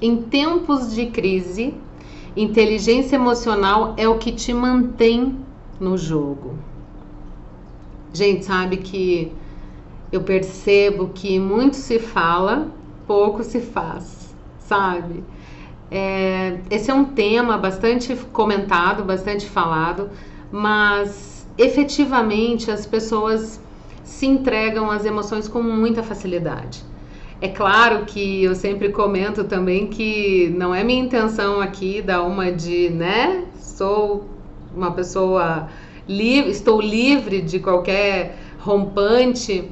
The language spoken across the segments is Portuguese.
Em tempos de crise, inteligência emocional é o que te mantém no jogo. Gente, sabe que eu percebo que muito se fala, pouco se faz, sabe? Esse é um tema bastante comentado, bastante falado, mas efetivamente as pessoas se entregam às emoções com muita facilidade. É claro que eu sempre comento também que não é minha intenção aqui dar uma de, né, sou uma pessoa livre, estou livre de qualquer rompante.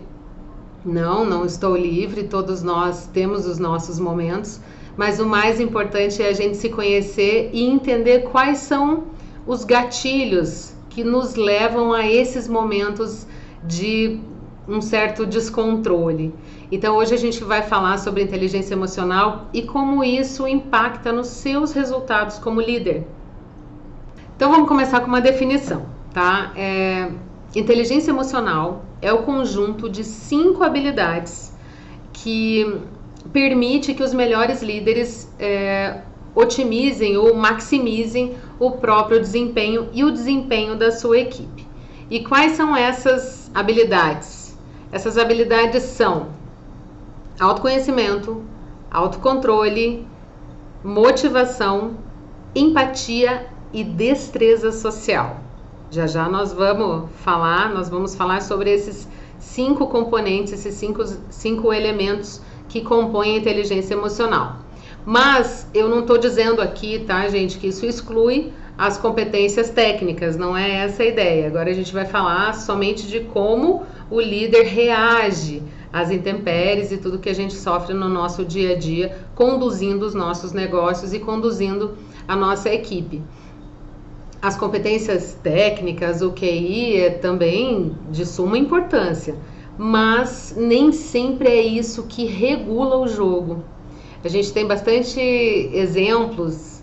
Não estou livre, todos nós temos os nossos momentos, mas o mais importante é a gente se conhecer e entender quais são os gatilhos que nos levam a esses momentos de um certo descontrole. Então hoje a gente vai falar sobre inteligência emocional e como isso impacta nos seus resultados como líder. Então vamos começar com uma definição, tá? Inteligência emocional é o conjunto de 5 habilidades que permite que os melhores líderes otimizem ou maximizem o próprio desempenho e o desempenho da sua equipe. E quais são essas habilidades? Essas habilidades são autoconhecimento, autocontrole, motivação, empatia e destreza social. Já nós vamos falar sobre esses 5 componentes, esses 5 elementos que compõem a inteligência emocional. Mas eu não estou dizendo aqui, tá, gente, que isso exclui as competências técnicas, não é essa a ideia. Agora a gente vai falar somente de como o líder reage às intempéries e tudo que a gente sofre no nosso dia a dia, conduzindo os nossos negócios e conduzindo a nossa equipe. As competências técnicas, o QI, é também de suma importância, mas nem sempre é isso que regula o jogo. A gente tem bastante exemplos,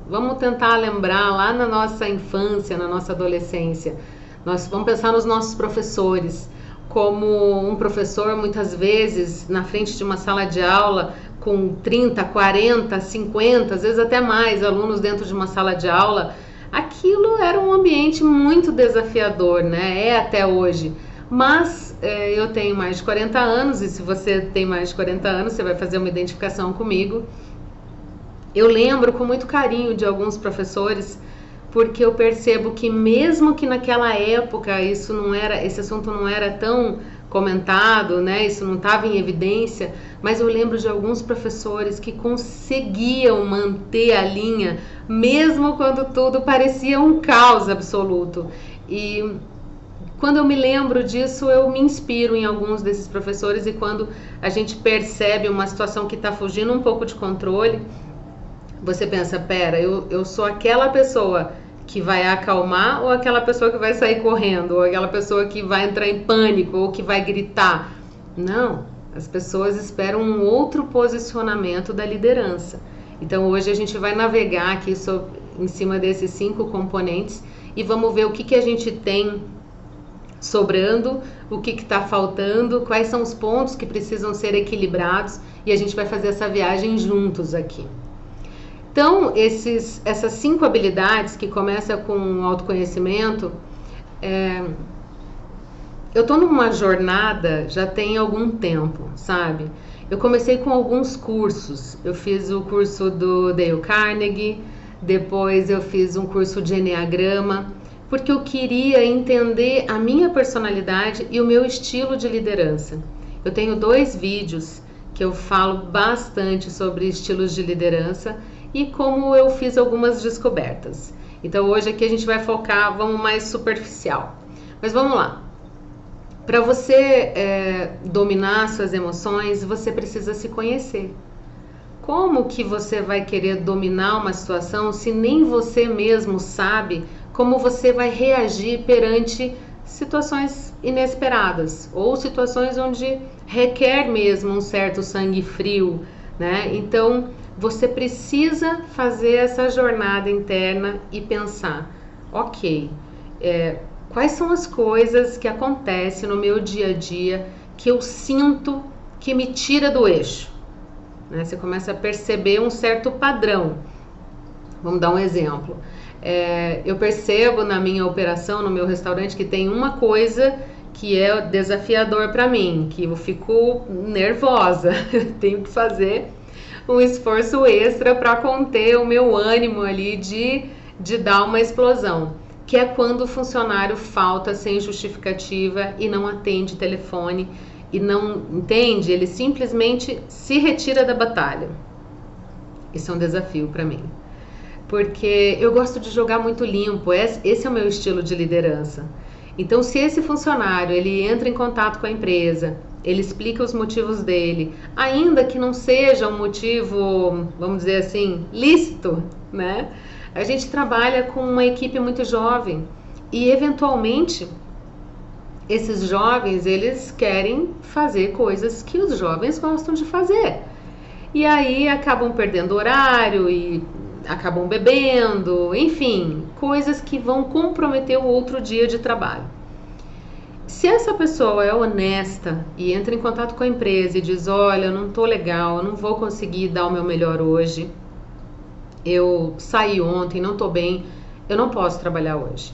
vamos tentar lembrar lá na nossa infância, na nossa adolescência. Nós vamos pensar nos nossos professores, como um professor muitas vezes na frente de uma sala de aula com 30, 40, 50, às vezes até mais alunos dentro de uma sala de aula. Aquilo era um ambiente muito desafiador, né? É até hoje. Mas eu tenho mais de 40 anos e se você tem mais de 40 anos, você vai fazer uma identificação comigo. Eu lembro com muito carinho de alguns professores, porque eu percebo que mesmo que naquela época esse assunto não era tão comentado, né? Isso não estava em evidência, mas eu lembro de alguns professores que conseguiam manter a linha, mesmo quando tudo parecia um caos absoluto. E quando eu me lembro disso, eu me inspiro em alguns desses professores, e quando a gente percebe uma situação que está fugindo um pouco de controle, você pensa, pera, eu sou aquela pessoa que vai acalmar ou aquela pessoa que vai sair correndo, ou aquela pessoa que vai entrar em pânico ou que vai gritar? Não, as pessoas esperam um outro posicionamento da liderança. Então hoje a gente vai navegar aqui em cima desses 5 componentes e vamos ver o que a gente tem sobrando, o que está faltando, quais são os pontos que precisam ser equilibrados, e a gente vai fazer essa viagem juntos aqui. Então, essas 5 habilidades que começam com autoconhecimento, eu estou numa jornada já tem algum tempo, sabe? Eu comecei com alguns cursos. Eu fiz o curso do Dale Carnegie, depois eu fiz um curso de Enneagrama, porque eu queria entender a minha personalidade e o meu estilo de liderança. Eu tenho 2 vídeos que eu falo bastante sobre estilos de liderança e como eu fiz algumas descobertas. Então hoje aqui a gente vai focar, vamos mais superficial. Mas vamos lá. Para você dominar suas emoções, você precisa se conhecer. Como que você vai querer dominar uma situação se nem você mesmo sabe como você vai reagir perante situações inesperadas ou situações onde requer mesmo um certo sangue frio, né? Então você precisa fazer essa jornada interna e pensar, ok, quais são as coisas que acontecem no meu dia a dia que eu sinto que me tira do eixo, né? Você começa a perceber um certo padrão. Vamos dar um exemplo. Eu percebo na minha operação, no meu restaurante, que tem uma coisa que é desafiador para mim, que eu fico nervosa, eu tenho que fazer um esforço extra para conter o meu ânimo ali de dar uma explosão, que é quando o funcionário falta sem justificativa e não atende telefone e não entende, ele simplesmente se retira da batalha. Isso é um desafio para mim, porque eu gosto de jogar muito limpo, esse é o meu estilo de liderança. Então, se esse funcionário ele entra em contato com a empresa, ele explica os motivos dele, ainda que não seja um motivo, vamos dizer assim, lícito, né? A gente trabalha com uma equipe muito jovem e, eventualmente, esses jovens, eles querem fazer coisas que os jovens gostam de fazer. E aí acabam perdendo horário e acabam bebendo, enfim, coisas que vão comprometer o outro dia de trabalho. Se essa pessoa é honesta e entra em contato com a empresa e diz, olha, eu não tô legal, eu não vou conseguir dar o meu melhor hoje, eu saí ontem, não tô bem, eu não posso trabalhar hoje.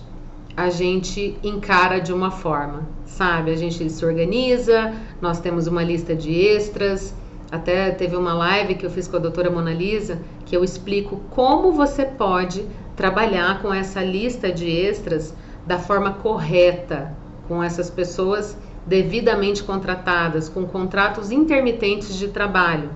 A gente encara de uma forma, sabe? A gente se organiza, nós temos uma lista de extras. Até teve uma live que eu fiz com a doutora Mona Lisa, que eu explico como você pode trabalhar com essa lista de extras da forma correta, com essas pessoas devidamente contratadas, com contratos intermitentes de trabalho.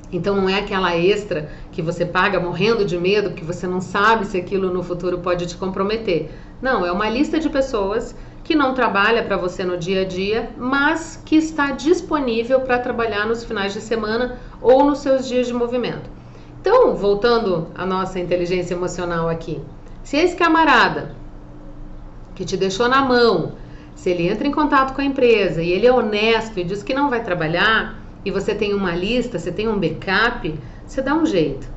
Então não é aquela extra que você paga morrendo de medo, que você não sabe se aquilo no futuro pode te comprometer. Não, é uma lista de pessoas que não trabalha para você no dia a dia, mas que está disponível para trabalhar nos finais de semana ou nos seus dias de movimento. Então, voltando à nossa inteligência emocional aqui, se esse camarada que te deixou na mão, se ele entra em contato com a empresa e ele é honesto e diz que não vai trabalhar, e você tem uma lista, você tem um backup, você dá um jeito.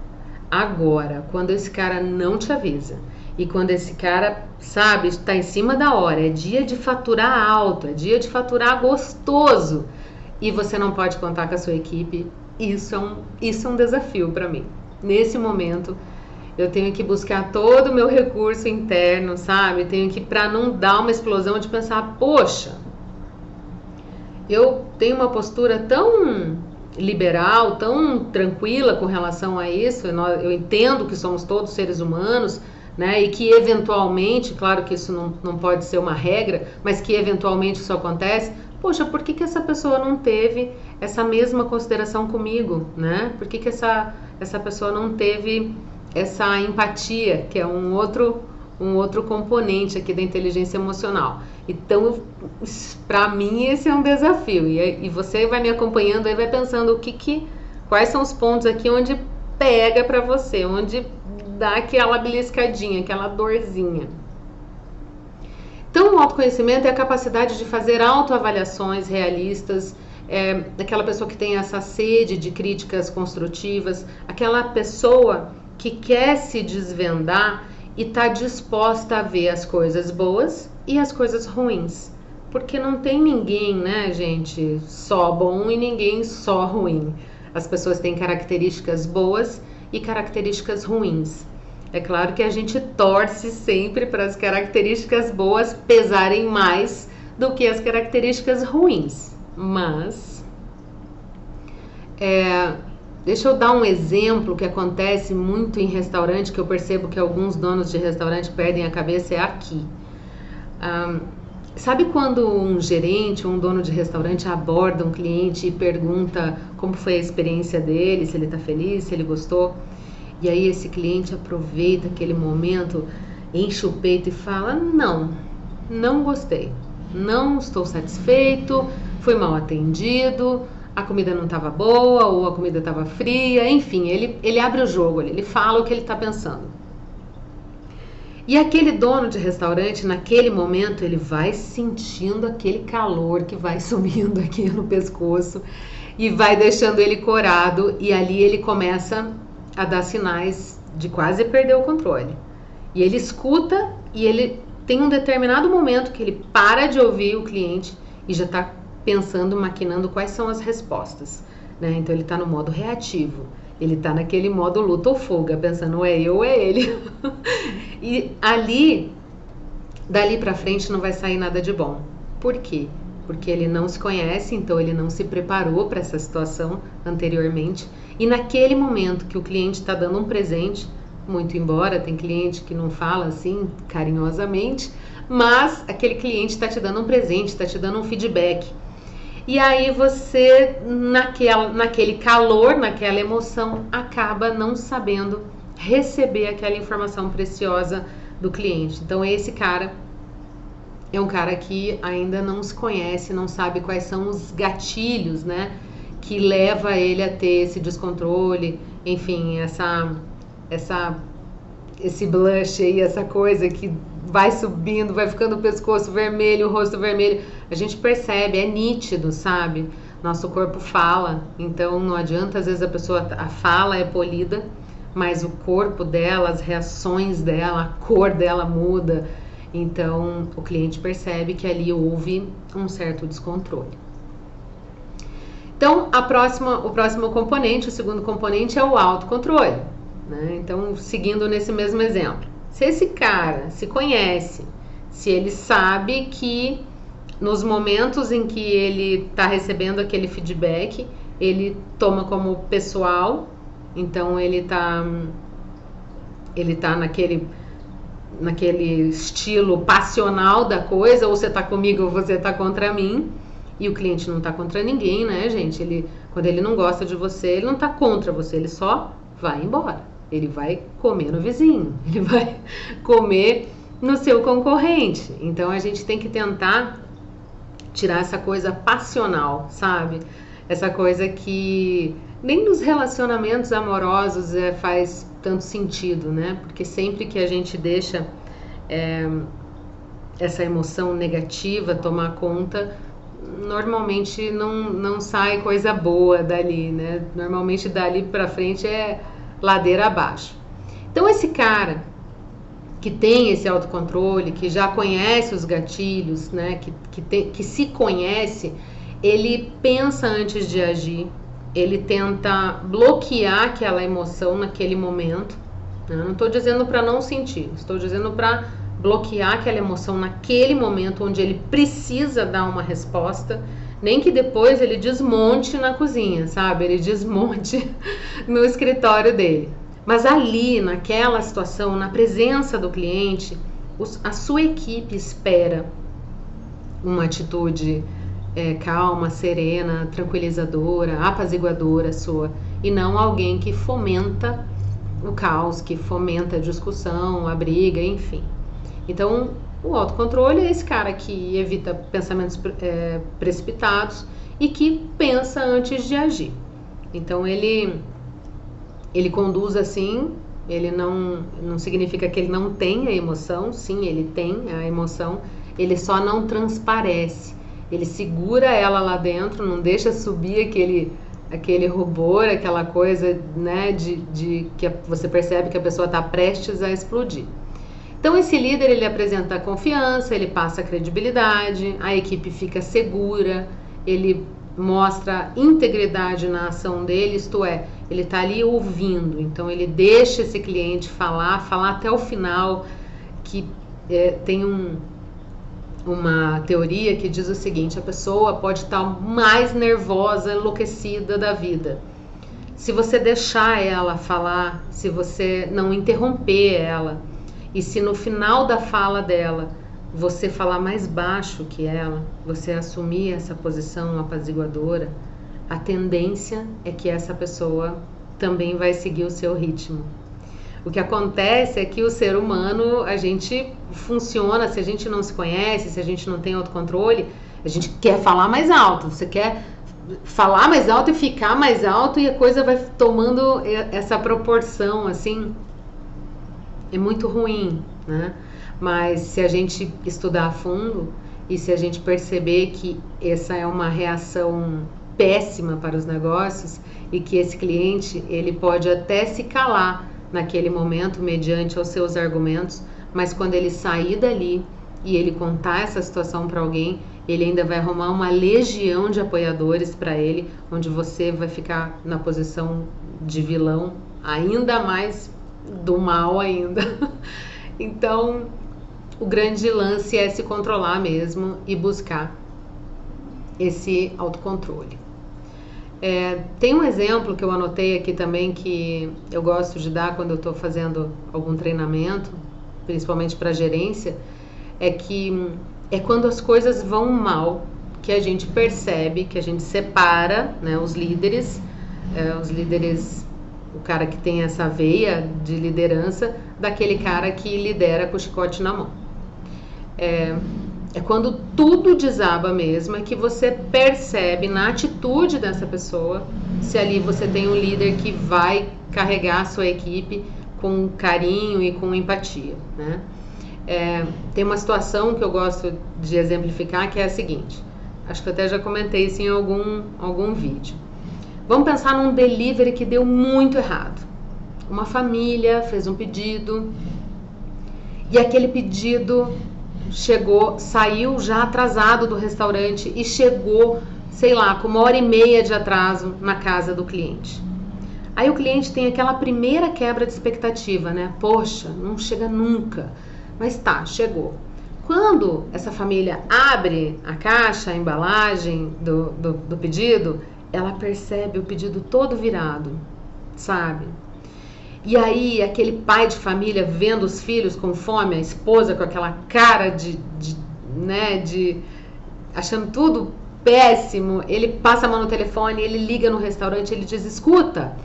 Agora, quando esse cara não te avisa, e quando esse cara, sabe, está em cima da hora, é dia de faturar alto, é dia de faturar gostoso, e você não pode contar com a sua equipe, isso é um desafio para mim. Nesse momento, eu tenho que buscar todo o meu recurso interno, sabe? Tenho que, para não dar uma explosão de pensar, poxa, eu tenho uma postura tão liberal, tão tranquila com relação a isso, eu entendo que somos todos seres humanos, né? E que eventualmente, claro que isso não pode ser uma regra, mas que eventualmente isso acontece. Poxa, por que essa pessoa não teve essa mesma consideração comigo, né? Por que essa pessoa não teve essa empatia, que é um outro componente aqui da inteligência emocional? Então, para mim, esse é um desafio. E você vai me acompanhando e vai pensando quais são os pontos aqui onde pega para você, onde dá aquela beliscadinha, aquela dorzinha. Então, o autoconhecimento é a capacidade de fazer autoavaliações realistas, aquela pessoa que tem essa sede de críticas construtivas, aquela pessoa que quer se desvendar e está disposta a ver as coisas boas e as coisas ruins. Porque não tem ninguém, né, gente, só bom e ninguém só ruim. As pessoas têm características boas e características ruins. É claro que a gente torce sempre para as características boas pesarem mais do que as características ruins. Mas, deixa eu dar um exemplo que acontece muito em restaurante, que eu percebo que alguns donos de restaurante perdem a cabeça, é aqui. Sabe quando um gerente, um dono de restaurante aborda um cliente e pergunta como foi a experiência dele, se ele está feliz, se ele gostou? E aí esse cliente aproveita aquele momento, enche o peito e fala, não gostei, não estou satisfeito, fui mal atendido, a comida não estava boa ou a comida estava fria, enfim, ele abre o jogo, ele fala o que ele está pensando. E aquele dono de restaurante, naquele momento, ele vai sentindo aquele calor que vai subindo aqui no pescoço e vai deixando ele corado, e ali ele começa a dar sinais de quase perder o controle. E ele escuta e ele tem um determinado momento que ele para de ouvir o cliente e já está pensando, maquinando quais são as respostas. né? Então ele está no modo reativo, ele está naquele modo luta ou fuga, pensando ou é eu ou é ele. E dali para frente não vai sair nada de bom. Por quê? Porque ele não se conhece, então ele não se preparou para essa situação anteriormente. E naquele momento que o cliente está dando um presente, muito embora tem cliente que não fala assim carinhosamente, mas aquele cliente está te dando um presente, está te dando um feedback. E aí você, naquele calor, naquela emoção, acaba não sabendo receber aquela informação preciosa do cliente. Então esse cara é um cara que ainda não se conhece, não sabe quais são os gatilhos, né, que leva ele a ter esse descontrole, enfim, esse blush aí, essa coisa que vai subindo, vai ficando o pescoço vermelho, o rosto vermelho. A gente percebe, é nítido, sabe? Nosso corpo fala, então não adianta, às vezes a fala é polida, mas o corpo dela, as reações dela, a cor dela muda. Então o cliente percebe que ali houve um certo descontrole. Então o próximo componente, o segundo componente é o autocontrole, né? Então, seguindo nesse mesmo exemplo, se esse cara se conhece, se ele sabe que nos momentos em que ele está recebendo aquele feedback, ele toma como pessoal, então ele tá naquele estilo passional da coisa, ou você tá comigo ou você tá contra mim, e o cliente não tá contra ninguém, né, gente? Quando ele não gosta de você, ele não tá contra você, ele só vai embora. Ele vai comer no vizinho, ele vai comer no seu concorrente. Então a gente tem que tentar tirar essa coisa passional, sabe? Essa coisa que nem nos relacionamentos amorosos faz tanto sentido, né? Porque sempre que a gente deixa essa emoção negativa tomar conta, normalmente não sai coisa boa dali, né? Normalmente dali pra frente é ladeira abaixo. Então esse cara que tem esse autocontrole, que já conhece os gatilhos, né? Que se conhece, ele pensa antes de agir, ele tenta bloquear aquela emoção naquele momento. Não estou dizendo para não sentir, estou dizendo para bloquear aquela emoção naquele momento onde ele precisa dar uma resposta, nem que depois ele desmonte na cozinha, sabe? Ele desmonte no escritório dele. Mas ali, naquela situação, na presença do cliente, a sua equipe espera uma atitude calma, serena, tranquilizadora, apaziguadora sua, e não alguém que fomenta o caos, que fomenta a discussão, a briga, enfim. Então, o autocontrole é esse cara que evita pensamentos precipitados e que pensa antes de agir. Então, ele conduz assim, ele não significa que ele não tenha emoção, sim, ele tem a emoção, ele só não transparece. Ele segura ela lá dentro, não deixa subir aquele rubor, aquela coisa, né, que você percebe que a pessoa está prestes a explodir. Então esse líder, ele apresenta confiança, ele passa credibilidade, a equipe fica segura, ele mostra integridade na ação dele, isto é, ele está ali ouvindo, então ele deixa esse cliente falar até o final, que tem uma teoria que diz o seguinte: a pessoa pode estar mais nervosa, enlouquecida da vida. Se você deixar ela falar, se você não interromper ela, e se no final da fala dela você falar mais baixo que ela, você assumir essa posição apaziguadora, a tendência é que essa pessoa também vai seguir o seu ritmo. O que acontece é que o ser humano, a gente funciona, se a gente não se conhece, se a gente não tem autocontrole, a gente quer falar mais alto, você quer falar mais alto e ficar mais alto, e a coisa vai tomando essa proporção, assim, é muito ruim, né? Mas se a gente estudar a fundo e se a gente perceber que essa é uma reação péssima para os negócios e que esse cliente, ele pode até se calar naquele momento mediante os seus argumentos, mas quando ele sair dali e ele contar essa situação para alguém, ele ainda vai arrumar uma legião de apoiadores para ele, onde você vai ficar na posição de vilão, ainda mais do mal ainda. Então, o grande lance é se controlar mesmo e buscar esse autocontrole. Tem um exemplo que eu anotei aqui também que eu gosto de dar quando eu estou fazendo algum treinamento, principalmente para gerência, é que é quando as coisas vão mal que a gente percebe, que a gente separa, né, os líderes, o cara que tem essa veia de liderança, daquele cara que lidera com o chicote na mão. É quando tudo desaba mesmo, é que você percebe na atitude dessa pessoa, se ali você tem um líder que vai carregar a sua equipe com carinho e com empatia, né? Tem uma situação que eu gosto de exemplificar, que é a seguinte, acho que eu até já comentei isso em algum vídeo. Vamos pensar num delivery que deu muito errado. Uma família fez um pedido e aquele pedido saiu já atrasado do restaurante e chegou, sei lá, com 1h30 de atraso na casa do cliente. Aí o cliente tem aquela primeira quebra de expectativa, né? Poxa, não chega nunca. Mas tá, chegou. Quando essa família abre a caixa, a embalagem do pedido, ela percebe o pedido todo virado, sabe? E aí aquele pai de família vendo os filhos com fome, a esposa com aquela cara de achando tudo péssimo, ele passa a mão no telefone, ele liga no restaurante, ele diz: escuta,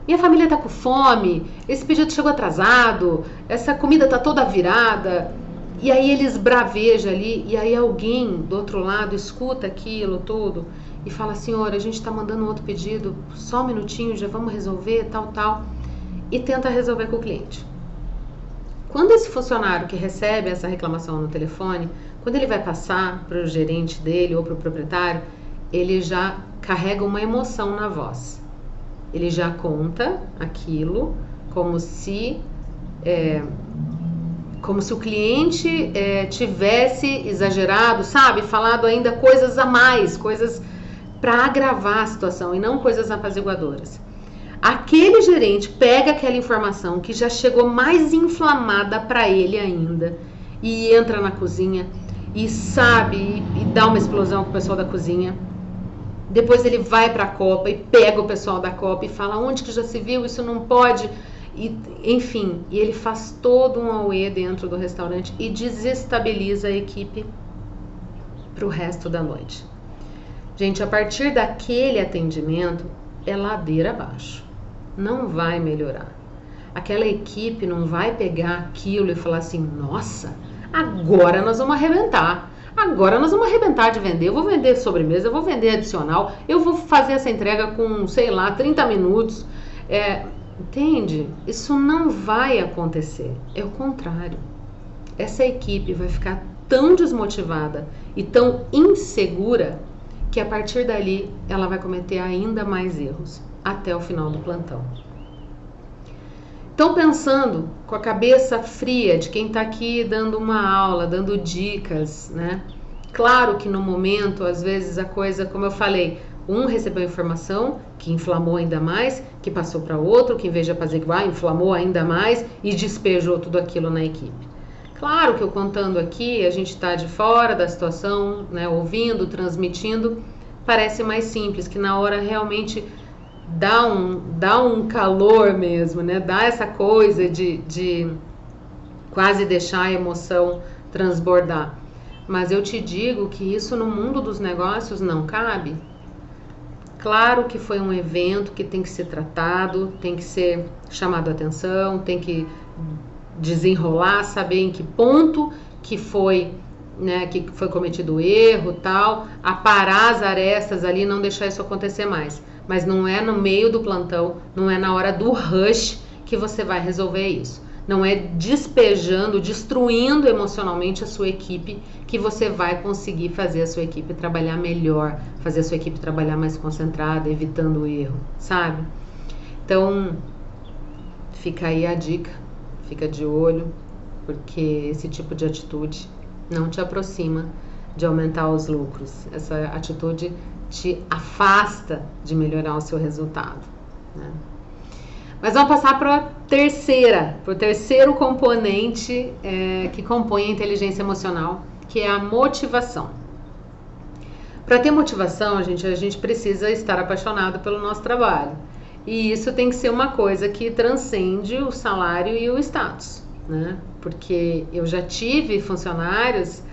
minha família tá com fome, esse pedido chegou atrasado, essa comida tá toda virada. E aí ele esbraveja ali, e aí alguém do outro lado escuta aquilo tudo e fala: senhora, a gente tá mandando um outro pedido, só um minutinho, já vamos resolver, tal. E tenta resolver com o cliente. Quando esse funcionário que recebe essa reclamação no telefone, quando ele vai passar para o gerente dele ou para o proprietário, ele já carrega uma emoção na voz. Ele já conta aquilo como se o cliente tivesse exagerado, sabe? Falado ainda coisas a mais, coisas para agravar a situação e não coisas apaziguadoras. Aquele gerente pega aquela informação que já chegou mais inflamada para ele ainda e entra na cozinha e sabe, e dá uma explosão com o pessoal da cozinha. Depois ele vai para a copa e pega o pessoal da copa e fala: onde que já se viu, isso não pode. E, enfim, e ele faz todo um auê dentro do restaurante e desestabiliza a equipe para o resto da noite. Gente, a partir daquele atendimento é ladeira abaixo. Não vai melhorar. Aquela equipe não vai pegar aquilo e falar assim: nossa, agora nós vamos arrebentar. Agora nós vamos arrebentar de vender. Eu vou vender sobremesa, eu vou vender adicional, eu vou fazer essa entrega com, sei lá, 30 minutos. Entende? Isso não vai acontecer. É o contrário. Essa equipe vai ficar tão desmotivada e tão insegura que a partir dali ela vai cometer ainda mais erros até o final do plantão. Então, pensando com a cabeça fria de quem está aqui dando uma aula, dando dicas, né? Claro que no momento, às vezes a coisa, como eu falei, um recebeu informação que inflamou ainda mais, que passou para outro, que em vez de apaziguar, inflamou ainda mais e despejou tudo aquilo na equipe. Claro que eu contando aqui, a gente está de fora da situação, né? Ouvindo, transmitindo, parece mais simples, que na hora realmente dá um calor mesmo, né? Dá essa coisa de quase deixar a emoção transbordar. Mas eu te digo que isso no mundo dos negócios não cabe. Claro que foi um evento que tem que ser tratado, tem que ser chamado a atenção, tem que desenrolar, saber em que ponto que foi cometido o erro, tal, aparar as arestas ali, não deixar isso acontecer mais. Mas não é no meio do plantão, não é na hora do rush que você vai resolver isso. Não é despejando, destruindo emocionalmente a sua equipe que você vai conseguir fazer a sua equipe trabalhar melhor, fazer a sua equipe trabalhar mais concentrada, evitando o erro, sabe? Então, fica aí a dica, fica de olho, porque esse tipo de atitude não te aproxima de aumentar os lucros. Essa atitude te afasta de melhorar o seu resultado, né? Mas vamos passar para o terceiro componente que compõe a inteligência emocional, que é a motivação. Para ter motivação, a gente precisa estar apaixonado pelo nosso trabalho. E isso tem que ser uma coisa que transcende o salário e o status, né? Porque eu já tive funcionários,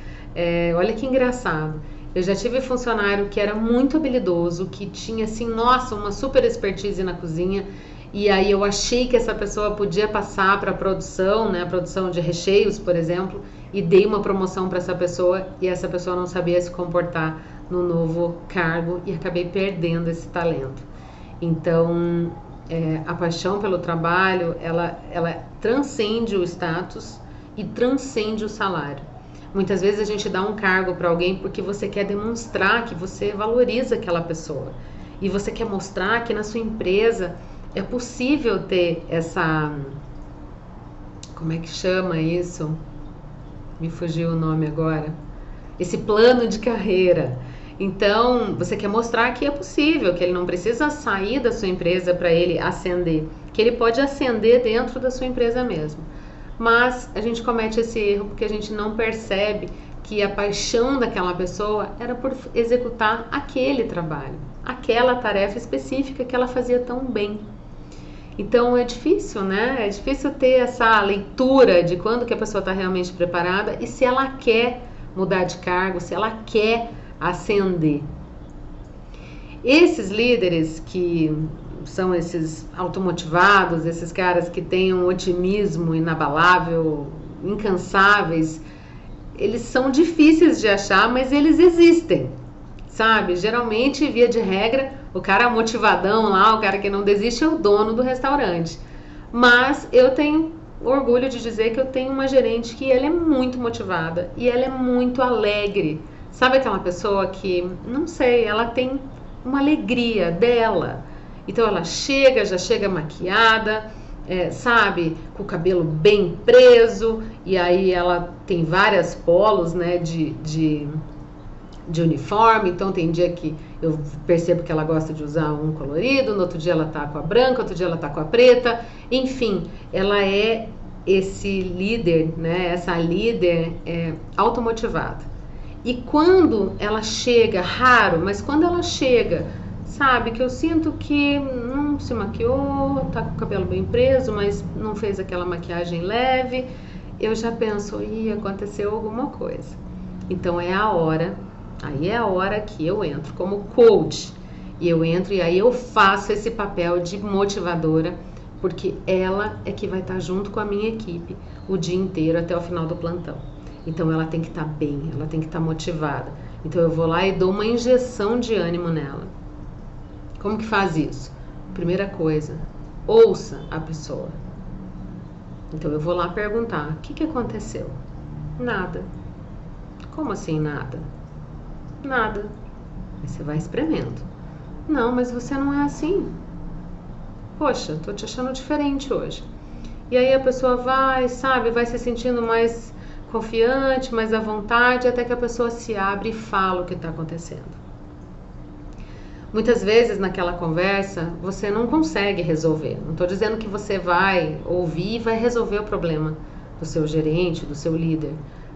olha que engraçado, eu já tive funcionário que era muito habilidoso, que tinha assim, nossa, uma super expertise na cozinha, e aí eu achei que essa pessoa podia passar para a produção, né, a produção de recheios, por exemplo, e dei uma promoção para essa pessoa e essa pessoa não sabia se comportar no novo cargo e acabei perdendo esse talento. Então, a paixão pelo trabalho, ela transcende o status e transcende o salário. Muitas vezes a gente dá um cargo para alguém porque você quer demonstrar que você valoriza aquela pessoa e você quer mostrar que na sua empresa é possível ter essa... Como é que chama isso? Me fugiu o nome agora. Esse plano de carreira. Então, você quer mostrar que é possível, que ele não precisa sair da sua empresa para ele ascender, que ele pode ascender dentro da sua empresa mesmo. Mas a gente comete esse erro porque a gente não percebe que a paixão daquela pessoa era por executar aquele trabalho, aquela tarefa específica que ela fazia tão bem. Então é difícil, né? É difícil ter essa leitura de quando que a pessoa está realmente preparada e se ela quer mudar de cargo, se ela quer ascender. Esses líderes que são esses automotivados, esses caras que têm um otimismo inabalável, incansáveis, eles são difíceis de achar, mas eles existem, sabe? Geralmente, via de regra, o cara motivadão lá, o cara que não desiste é o dono do restaurante. Mas eu tenho orgulho de dizer que eu tenho uma gerente que ela é muito motivada e ela é muito alegre. Sabe aquela pessoa que, não sei, ela tem uma alegria dela. Então ela já chega maquiada, sabe, com o cabelo bem preso, e aí ela tem várias polos, né, de uniforme. Então tem dia que eu percebo que ela gosta de usar um colorido, no outro dia ela tá com a branca, outro dia ela tá com a preta. Enfim, ela é esse líder, né, essa líder automotivada. E quando ela chega, raro, mas quando ela chega, sabe, que eu sinto que não se maquiou, tá com o cabelo bem preso, mas não fez aquela maquiagem leve, eu já penso, aconteceu alguma coisa. Então aí é a hora que eu entro como coach. E eu entro e aí eu faço esse papel de motivadora, porque ela é que vai estar junto com a minha equipe o dia inteiro até o final do plantão. Então ela tem que estar bem, ela tem que estar motivada. Então eu vou lá e dou uma injeção de ânimo nela. Como que faz isso? Primeira coisa, ouça a pessoa. Então eu vou lá perguntar, o que aconteceu? Nada. Como assim nada? Nada. Aí você vai espremendo. Não, mas você não é assim. Poxa, tô te achando diferente hoje. E aí a pessoa vai se sentindo mais confiante, mais à vontade, até que a pessoa se abre e fala o que está acontecendo. Muitas vezes naquela conversa você não consegue resolver. Não estou dizendo que você vai ouvir e vai resolver o problema do seu gerente, do seu líder.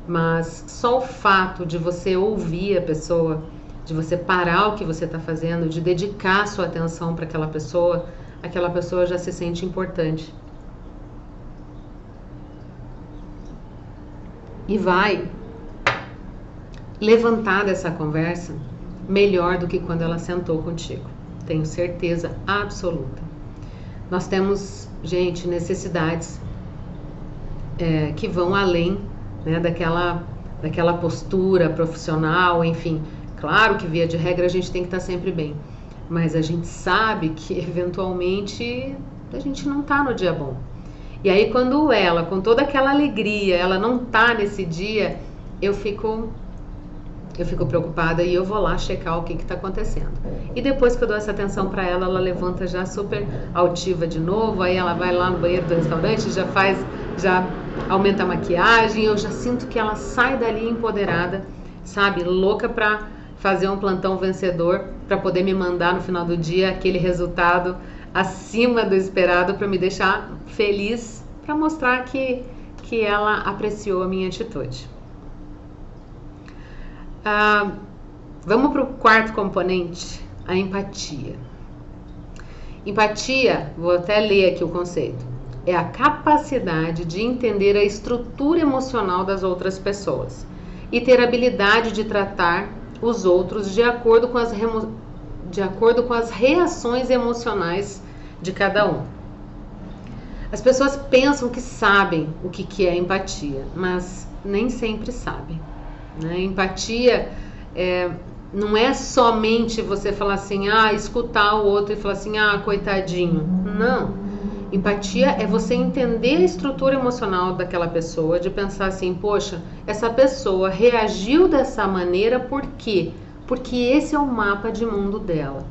Mas só o fato de você ouvir a pessoa, de você parar o que você está fazendo, de dedicar sua atenção para aquela pessoa já se sente importante. E vai levantar dessa conversa melhor do que quando ela sentou contigo. Tenho certeza absoluta. Nós temos, gente, necessidades que vão além, né, daquela postura profissional, enfim. Claro que, via de regra, a gente tem que estar sempre bem. Mas a gente sabe que, eventualmente, a gente não está no dia bom. E aí, quando ela, com toda aquela alegria, ela não tá nesse dia, eu fico preocupada e eu vou lá checar o que tá acontecendo. E depois que eu dou essa atenção para ela, ela levanta já super altiva de novo, aí ela vai lá no banheiro do restaurante, já aumenta a maquiagem, eu já sinto que ela sai dali empoderada sabe? Louca para fazer um plantão vencedor, para poder me mandar no final do dia aquele resultado acima do esperado, para me deixar feliz, para mostrar que ela apreciou a minha atitude. Vamos para o quarto componente, a empatia. Empatia, vou até ler aqui o conceito, é a capacidade de entender a estrutura emocional das outras pessoas e ter a habilidade de tratar os outros de acordo com as reações emocionais de cada um. As pessoas pensam que sabem o que é empatia, mas nem sempre sabem, né? Empatia não é somente você falar assim, escutar o outro e falar assim, coitadinho. Não. Empatia é você entender a estrutura emocional daquela pessoa, de pensar assim, poxa, essa pessoa reagiu dessa maneira por quê? Porque esse é o mapa de mundo dela.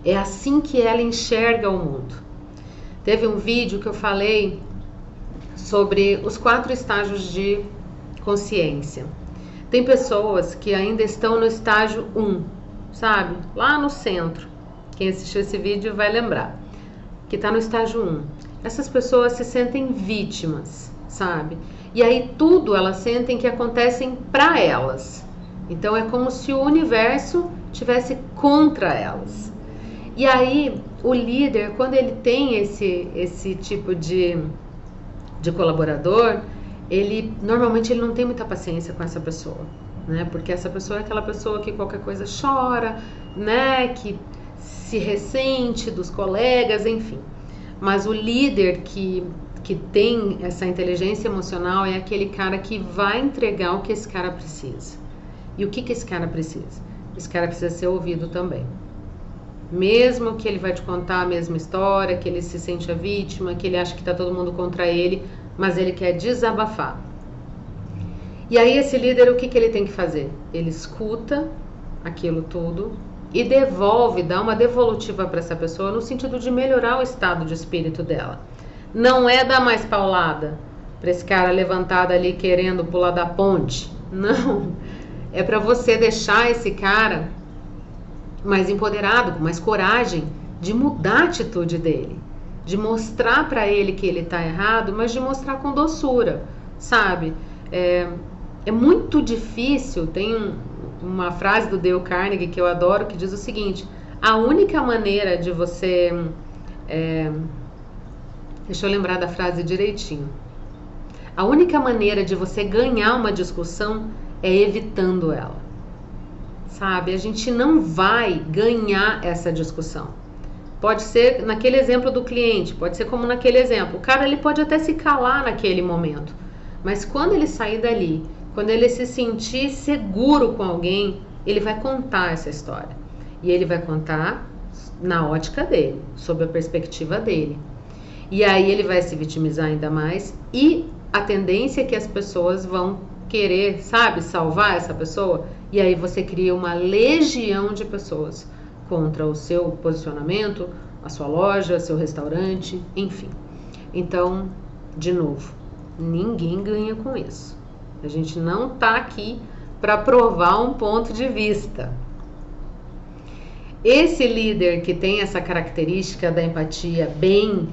É assim que ela enxerga o mundo. Teve um vídeo que eu falei sobre os 4 estágios de consciência. Tem pessoas que ainda estão no estágio 1, sabe? Lá no centro. Quem assistiu esse vídeo vai lembrar. Que está no estágio 1. Essas pessoas se sentem vítimas, sabe? E aí tudo elas sentem que acontecem para elas. Então é como se o universo tivesse contra elas. E aí o líder, quando ele tem esse tipo de colaborador, normalmente ele não tem muita paciência com essa pessoa, né? Porque essa pessoa é aquela pessoa que qualquer coisa chora, né? Que se ressente dos colegas, enfim. Mas o líder que tem essa inteligência emocional é aquele cara que vai entregar o que esse cara precisa. E o que esse cara precisa? Esse cara precisa ser ouvido também. Mesmo que ele vai te contar a mesma história, que ele se sente a vítima, que ele acha que está todo mundo contra ele, mas ele quer desabafar. E aí esse líder, o que ele tem que fazer? Ele escuta aquilo tudo e devolve, dá uma devolutiva para essa pessoa no sentido de melhorar o estado de espírito dela. Não é dar mais paulada para esse cara levantado ali querendo pular da ponte. Não. É para você deixar esse cara mais empoderado, com mais coragem de mudar a atitude dele. De mostrar para ele que ele está errado, mas de mostrar com doçura, sabe? É muito difícil, tem uma frase do Dale Carnegie que eu adoro, que diz o seguinte: a única maneira de você... deixa eu lembrar da frase direitinho. A única maneira de você ganhar uma discussão é evitando ela. Sabe? A gente não vai ganhar essa discussão. Pode ser naquele exemplo do cliente, pode ser como naquele exemplo. O cara ele pode até se calar naquele momento, mas quando ele sair dali, quando ele se sentir seguro com alguém, ele vai contar essa história. E ele vai contar na ótica dele, sob a perspectiva dele. E aí ele vai se vitimizar ainda mais e a tendência é que as pessoas vão querer, sabe, salvar essa pessoa. E aí você cria uma legião de pessoas contra o seu posicionamento, a sua loja, seu restaurante, enfim. Então, de novo, ninguém ganha com isso. A gente não está aqui para provar um ponto de vista. Esse líder que tem essa característica da empatia bem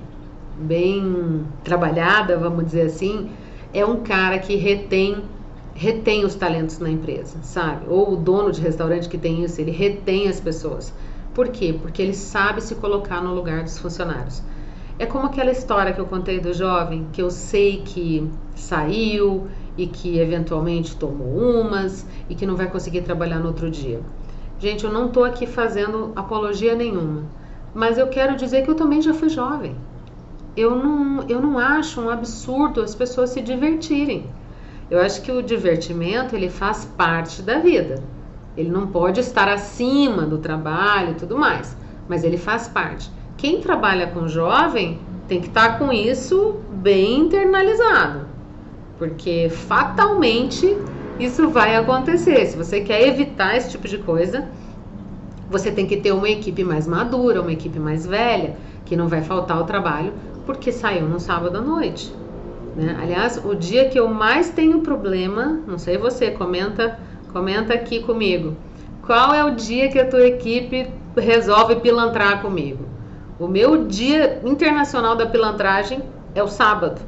trabalhada, vamos dizer assim, é um cara que retém os talentos na empresa, sabe? Ou o dono de restaurante que tem isso, ele retém as pessoas. Por quê? Porque ele sabe se colocar no lugar dos funcionários. É como aquela história que eu contei do jovem, que eu sei que saiu e que eventualmente tomou umas e que não vai conseguir trabalhar no outro dia. Gente, eu não estou aqui fazendo apologia nenhuma, mas eu quero dizer que eu também já fui jovem. Eu não acho um absurdo as pessoas se divertirem. Eu acho que o divertimento, ele faz parte da vida. Ele não pode estar acima do trabalho e tudo mais, mas ele faz parte. Quem trabalha com jovem tem que estar com isso bem internalizado, porque fatalmente isso vai acontecer. Se você quer evitar esse tipo de coisa, você tem que ter uma equipe mais madura, uma equipe mais velha, que não vai faltar o trabalho porque saiu no sábado à noite, né? Aliás, o dia que eu mais tenho problema, não sei você, comenta Comenta aqui comigo. Qual é o dia que a tua equipe resolve pilantrar comigo? O meu dia internacional da pilantragem é o sábado,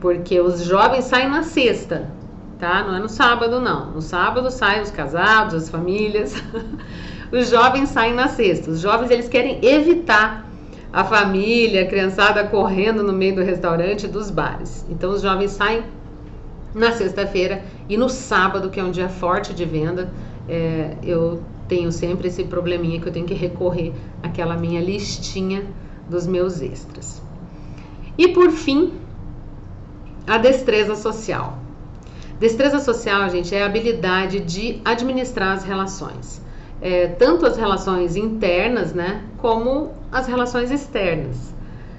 porque os jovens saem na sexta, tá? Não é no sábado, não. No sábado saem os casados, as famílias. Os jovens saem na sexta. Os jovens, eles querem evitar a família, a criançada correndo no meio do restaurante, dos bares. Então, os jovens saem na sexta-feira e no sábado, que é um dia forte de venda, eu tenho sempre esse probleminha que eu tenho que recorrer àquela minha listinha dos meus extras. E por fim, a destreza social. Destreza social, gente, é a habilidade de administrar as relações. Tanto as relações internas, né, como as relações externas.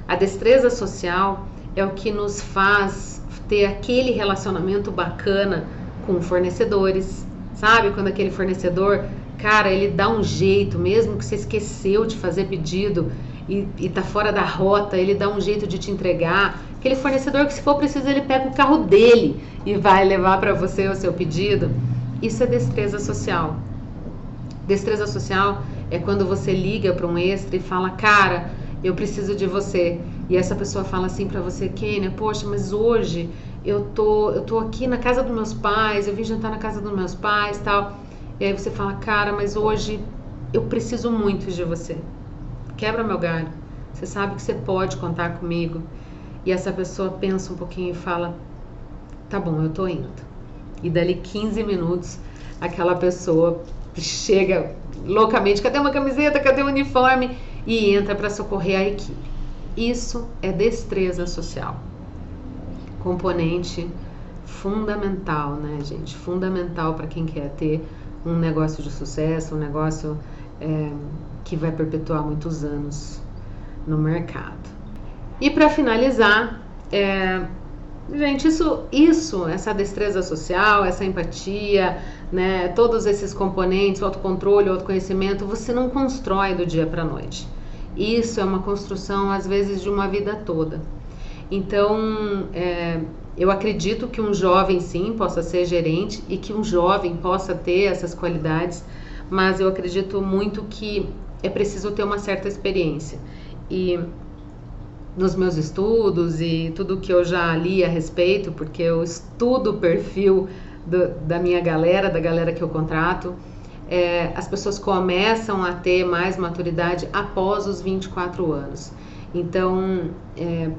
A destreza social é o que nos faz ter aquele relacionamento bacana com fornecedores, sabe? Quando aquele fornecedor, cara, ele dá um jeito, mesmo que você esqueceu de fazer pedido e tá fora da rota, ele dá um jeito de te entregar. Aquele fornecedor que, se for preciso, ele pega o carro dele e vai levar para você o seu pedido. Isso é destreza social. Destreza social é quando você liga para um extra e fala, cara, eu preciso de você. E essa pessoa fala assim para você, Kênia, poxa, mas hoje eu tô aqui na casa dos meus pais, eu vim jantar na casa dos meus pais, tal. E aí você fala, cara, mas hoje eu preciso muito de você. Quebra meu galho. Você sabe que você pode contar comigo. E essa pessoa pensa um pouquinho e fala, tá bom, eu tô indo. E dali 15 minutos, aquela pessoa chega loucamente, cadê uma camiseta, cadê um uniforme? E entra para socorrer a equipe. Isso é destreza social. Componente fundamental, né, gente? Fundamental para quem quer ter um negócio de sucesso, um negócio que vai perpetuar muitos anos no mercado. E para finalizar, gente, essa destreza social, essa empatia, né, todos esses componentes, o autocontrole, o autoconhecimento, você não constrói do dia para a noite. Isso é uma construção, às vezes, de uma vida toda. Então, eu acredito que um jovem, sim, possa ser gerente e que um jovem possa ter essas qualidades, mas eu acredito muito que é preciso ter uma certa experiência. E nos meus estudos e tudo que eu já li a respeito, porque eu estudo o perfil da minha galera, da galera que eu contrato, as pessoas começam a ter mais maturidade após os 24 anos. Então,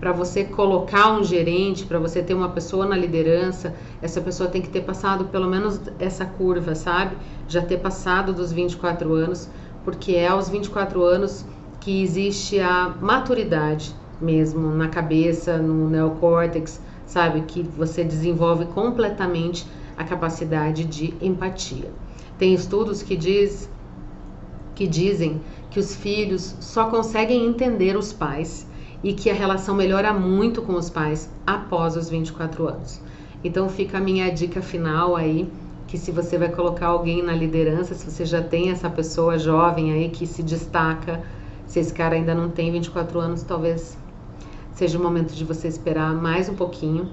para você colocar um gerente, para você ter uma pessoa na liderança, essa pessoa tem que ter passado pelo menos essa curva, sabe? Já ter passado dos 24 anos, porque é aos 24 anos que existe a maturidade mesmo na cabeça, no neocórtex, sabe? Que você desenvolve completamente a capacidade de empatia. Tem estudos que dizem que os filhos só conseguem entender os pais e que a relação melhora muito com os pais após os 24 anos. Então fica a minha dica final aí, que se você vai colocar alguém na liderança, se você já tem essa pessoa jovem aí que se destaca, se esse cara ainda não tem 24 anos, talvez seja o momento de você esperar mais um pouquinho,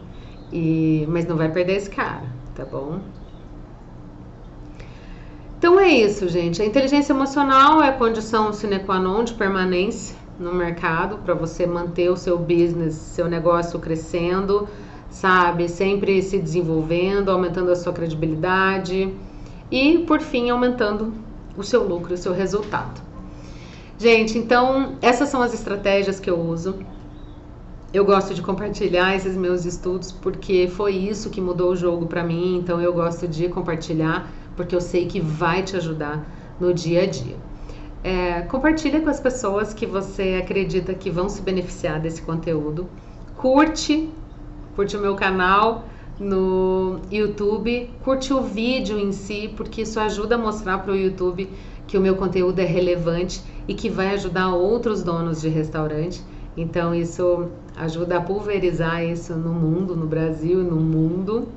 mas não vai perder esse cara, tá bom? Então é isso, gente. A inteligência emocional é a condição sine qua non de permanência no mercado para você manter o seu business, seu negócio crescendo, sabe? Sempre se desenvolvendo, aumentando a sua credibilidade e, por fim, aumentando o seu lucro, o seu resultado. Gente, então essas são as estratégias que eu uso. Eu gosto de compartilhar esses meus estudos porque foi isso que mudou o jogo para mim, então eu gosto de compartilhar porque eu sei que vai te ajudar no dia a dia. Compartilha com as pessoas que você acredita que vão se beneficiar desse conteúdo. Curte o meu canal no YouTube, curte o vídeo em si, porque isso ajuda a mostrar para o YouTube que o meu conteúdo é relevante e que vai ajudar outros donos de restaurante. Então isso ajuda a pulverizar isso no mundo, no Brasil e no mundo.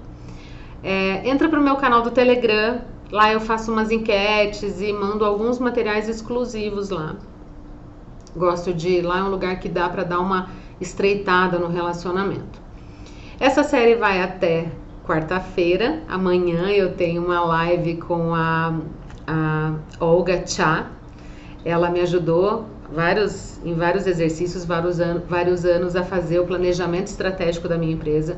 Entra para o meu canal do Telegram, lá eu faço umas enquetes e mando alguns materiais exclusivos lá. Gosto de ir lá, é um lugar que dá para dar uma estreitada no relacionamento. Essa série vai até quarta-feira, amanhã eu tenho uma live com a Olga Cha. Ela me ajudou em vários exercícios, vários anos a fazer o planejamento estratégico da minha empresa.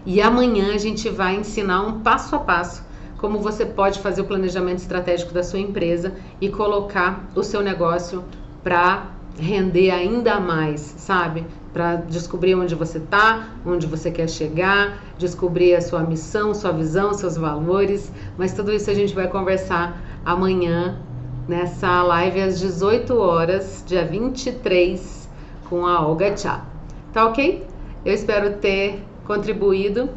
E amanhã a gente vai ensinar um passo a passo como você pode fazer o planejamento estratégico da sua empresa e colocar o seu negócio para render ainda mais, sabe? Para descobrir onde você está, onde você quer chegar, descobrir a sua missão, sua visão, seus valores. Mas tudo isso a gente vai conversar amanhã nessa live às 18 horas, dia 23, com a Olga Cha. Tá ok? Eu espero ter contribuído